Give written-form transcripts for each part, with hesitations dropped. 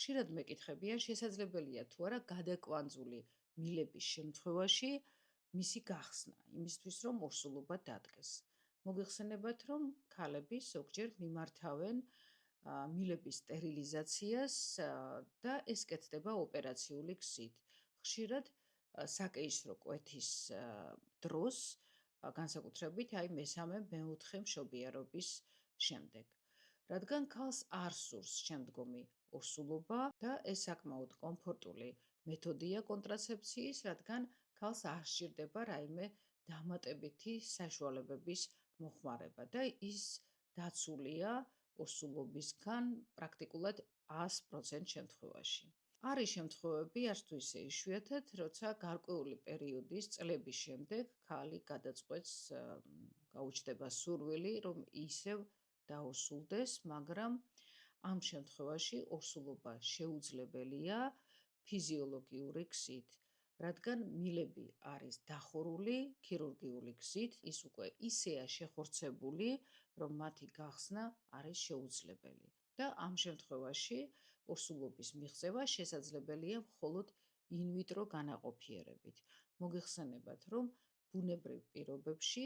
ხშირად მეკითხებიან, შესაძლებელია თუ არა გადაკვანძული მილების შემთხვევაში მისი გახსნა, იმისთვის რომ ორსულობა დადგეს. მოგეხსენებათ, რომ ქალები ზოგჯერ მიმართავენ მილების სტერილიზაციას და ეს კეთდება ოპერაციული გზით. ხშირად საკეისრო კვეთის დროს, განსაკუთრებით აი მესამე-მეოთხე მშობიარობის შემდეგ. რადგან ქალს არ სურს შემდგომი ორსულობა და ეს საკმაოდ კომფორტული მეთოდია კონტრაცეფციის, რადგან ქალს არ სჭირდება რაიმე დამატებითი საშუალებების მოხმარება და ის დაცულია ორსულობისგან პრაქტიკულად 100% შემთხვევაში. არის შემთხვევები, არც თუ ისე იშვიათად, როცა გარკვეული პერიოდის წლების შემდეგ ქალი გადაწყვეტს, გაუჩნდება სურვილი, რომ ისევ დაორსულდეს, მაგრამ ამ შემთხვევაში ორსულობა შეუძლებელია ფიზიოლოგიური გზით, რადგან მილები არის დახურული ქირურგიული გზით, ის უკვე ისეა შეხორცებული, რომ მათი გახსნა არის შეუძლებელი. და ამ შემთხვევაში ორსულობის მიღწევა შესაძლებელია მხოლოდ ინვიტრო განაყოფიერებით. მოგეხსენებათ, რომ ბუნებრივ პირობებში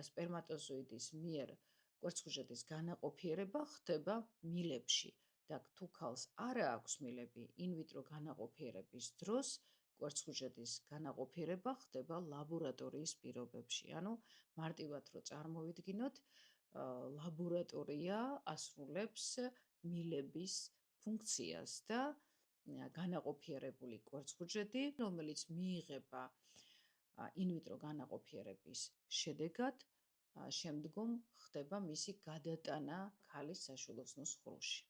სპერმატოზოიდის მიერ კვერცხუჯრედის განაყოფიერება ხდება მილებში და თუ ქალს არ აქვს მილები ინვიტრო განაყოფიერების დროს კვერცხუჯრედის განაყოფიერება ხდება ლაბორატორიის პირობებში. ანუ მარტივად რო წარმოვიდგინოთ, ლაბორატორია ასრულებს მილების ფუნქციას და განაყოფიერებული კვერცხუჯრედი, რომელიც მიიღება ინვიტრო განაყოფიერების შედეგად, შემდგომ ხდება მისი გადატანა ქალის საშვილოსნოს ხვრუში.